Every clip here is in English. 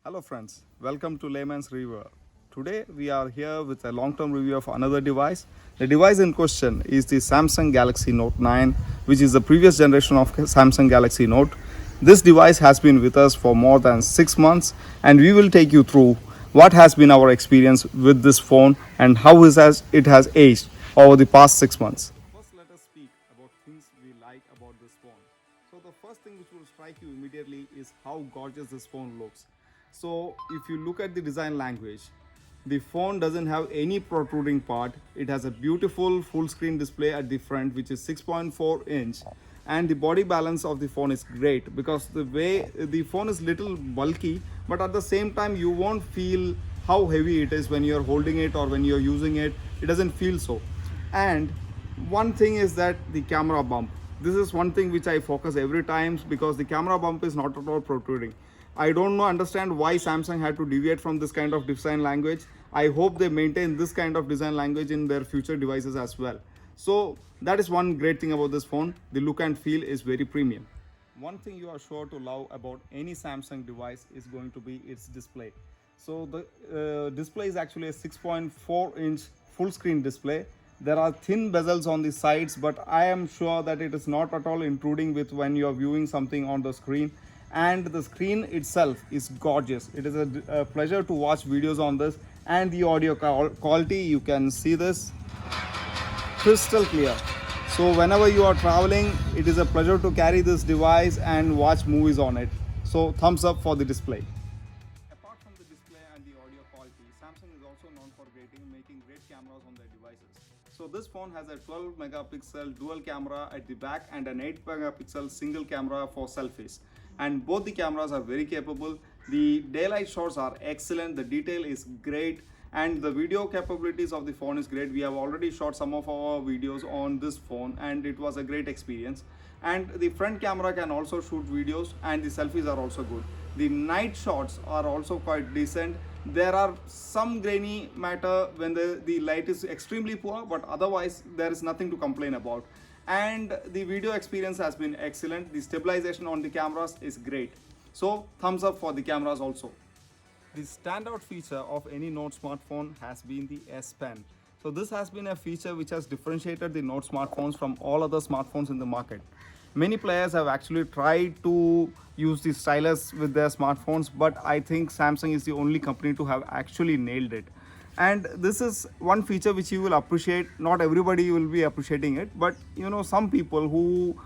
Hello friends, welcome to Layman's Review. Today we are here with a long-term review of another device. The device in question is the Samsung Galaxy Note 9, which is the previous generation of Samsung Galaxy Note. This device has been with us for more than 6 months and we will take you through what has been our experience with this phone and how it has aged over the past 6 months. First, let us speak about things we like about this phone. So, the first thing which will strike you immediately is how gorgeous this phone looks. So, if you look at the design language, the phone doesn't have any protruding part. It has a beautiful full screen display at the front, which is 6.4 inch, and the body balance of the phone is great because the way the phone is little bulky, but at the same time you won't feel how heavy it is when you're holding it or when you're using it. It doesn't feel so. And one thing is that the camera bump, this is one thing which I focus every time because the camera bump is not at all protruding. I don't know understand why Samsung had to deviate from this kind of design language. I hope they maintain this kind of design language in their future devices as well. So that is one great thing about this phone. The look and feel is very premium. One thing you are sure to love about any Samsung device is going to be its display. So the display is actually a 6.4 inch full screen display. There are thin bezels on the sides, but I am sure that it is not at all intruding with when you are viewing something on the screen. And the screen itself is gorgeous. It is a pleasure to watch videos on this, and the audio quality, you can see this crystal clear. So whenever you are traveling, it is a pleasure to carry this device and watch movies on it. So thumbs up for the display. Apart from the display and the audio quality, Samsung is also known for making great cameras on their devices. So this phone has a 12 megapixel dual camera at the back and an 8 megapixel single camera for selfies. And both the cameras are very capable. The daylight shots are excellent, the detail is great, and the video capabilities of the phone is great. We have already shot some of our videos on this phone and it was a great experience. And the front camera can also shoot videos and the selfies are also good. The night shots are also quite decent. There are some grainy matter when the light is extremely poor, but otherwise there is nothing to complain about. And the video experience has been excellent. The stabilization on the cameras is great. So thumbs up for the cameras also. The standout feature of any Note smartphone has been the S Pen. So this has been a feature which has differentiated the Note smartphones from all other smartphones in the market. Many players have actually tried to use the stylus with their smartphones, but I think Samsung is the only company to have actually nailed it. And this is one feature which you will appreciate. Not everybody will be appreciating it, but some people who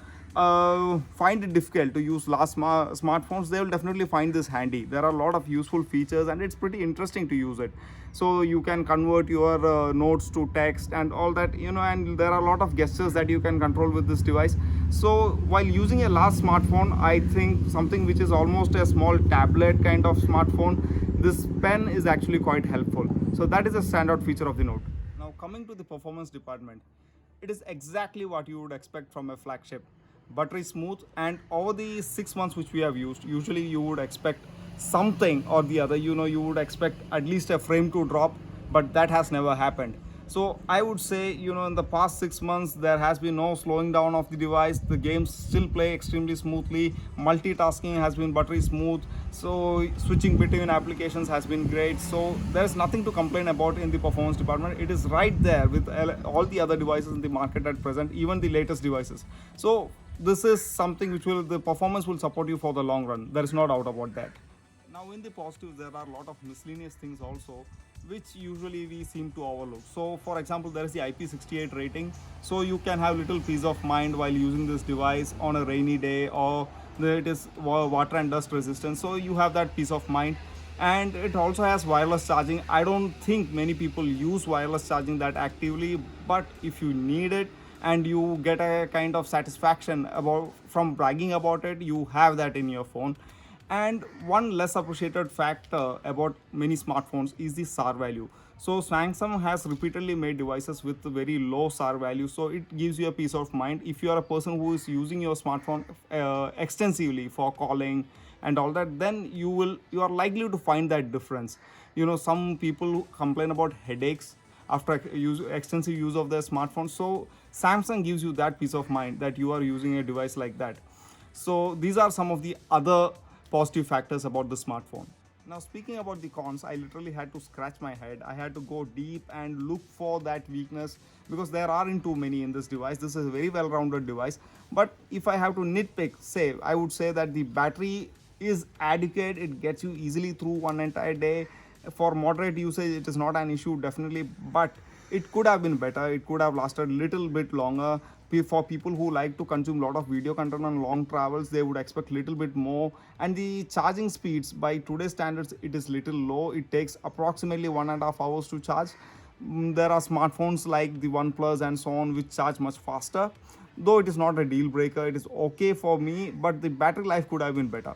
find it difficult to use smartphones, they will definitely find this handy. There are a lot of useful features and it's pretty interesting to use it. So you can convert your notes to text and all that, and there are a lot of gestures that you can control with this device. So while using a large smartphone, I think something which is almost a small tablet kind of smartphone, this pen is actually quite helpful. So that is a standout feature of the Note. Now coming to the performance department, it is exactly what you would expect from a flagship. Buttery smooth, and over the 6 months which we have used, usually you would expect something or the other. You would expect at least a frame to drop, but that has never happened. So I would say, in the past 6 months, there has been no slowing down of the device. The games still play extremely smoothly. Multitasking has been buttery smooth. So switching between applications has been great. So there's nothing to complain about in the performance department. It is right there with all the other devices in the market at present, even the latest devices. So this is something which the performance will support you for the long run. There is no doubt about that. Now in the positives, there are a lot of miscellaneous things also which usually we seem to overlook. So for example, there is the IP68 rating. So you can have little peace of mind while using this device on a rainy day, or it is water and dust resistant. So you have that peace of mind. And it also has wireless charging. I don't think many people use wireless charging that actively, but if you need it and you get a kind of satisfaction about from bragging about it, you have that in your phone. And one less appreciated factor about many smartphones is the SAR value. So Samsung has repeatedly made devices with very low SAR value, so it gives you a peace of mind if you are a person who is using your smartphone extensively for calling and all that. Then you are likely to find that difference. Some people complain about headaches after extensive use of their smartphone. So Samsung gives you that peace of mind that you are using a device like that. So these are some of the other positive factors about the smartphone. Now, speaking about the cons, I literally had to scratch my head. I had to go deep and look for that weakness because there aren't too many in this device. This is a very well rounded device. But if I have to nitpick, say, I would say that the battery is adequate. It gets you easily through one entire day. For moderate usage, it is not an issue, definitely. But it could have been better. It could have lasted a little bit longer. For people who like to consume a lot of video content on long travels, they would expect little bit more. And the charging speeds, by today's standards, it is little low. It takes approximately 1.5 hours to charge. There are smartphones like the OnePlus and so on which charge much faster. Though it is not a deal breaker, it is okay for me, but the battery life could have been better.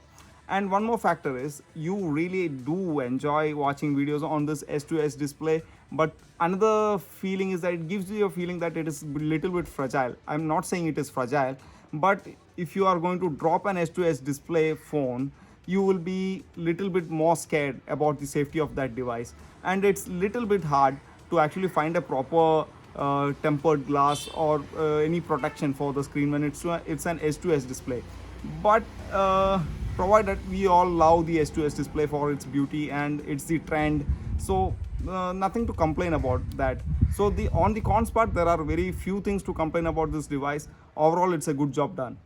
And one more factor is you really do enjoy watching videos on this S2S display. But another feeling is that it gives you a feeling that it is a little bit fragile. I'm not saying it is fragile, but if you are going to drop an S2S display phone, you will be little bit more scared about the safety of that device. And it's little bit hard to actually find a proper tempered glass or any protection for the screen when it's an S2S display. But provided we all love the S2S display for its beauty and it's the trend, so nothing to complain about that. So the on the cons part, there are very few things to complain about this device. Overall, it's a good job done.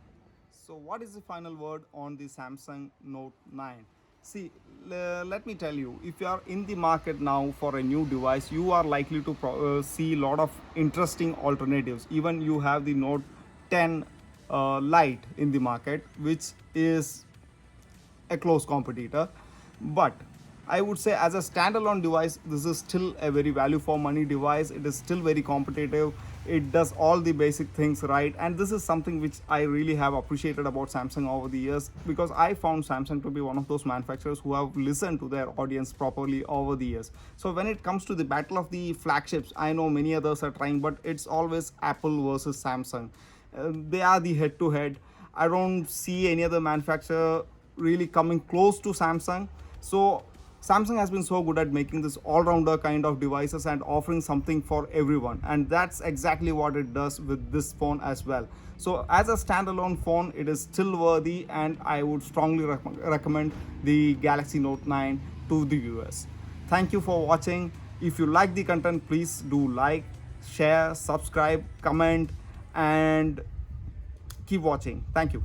So what is the final word on the Samsung Note 9? See, let me tell you, if you are in the market now for a new device, you are likely to see a lot of interesting alternatives. Even you have the Note 10 Lite in the market, which is a close competitor. But I would say as a standalone device, this is still a very value for money device. It is still very competitive. It does all the basic things right, and this is something which I really have appreciated about Samsung over the years, because I found Samsung to be one of those manufacturers who have listened to their audience properly over the years. So when it comes to the battle of the flagships, I know many others are trying, but it's always Apple versus Samsung. They are the head to head. I don't see any other manufacturer really coming close to Samsung. So Samsung has been so good at making this all-rounder kind of devices and offering something for everyone, and that's exactly what it does with this phone as well. So as a standalone phone, it is still worthy, and I would strongly recommend the Galaxy Note 9 to the viewers. Thank you for watching. If you like the content, please do like, share, subscribe, comment, and keep watching. Thank you.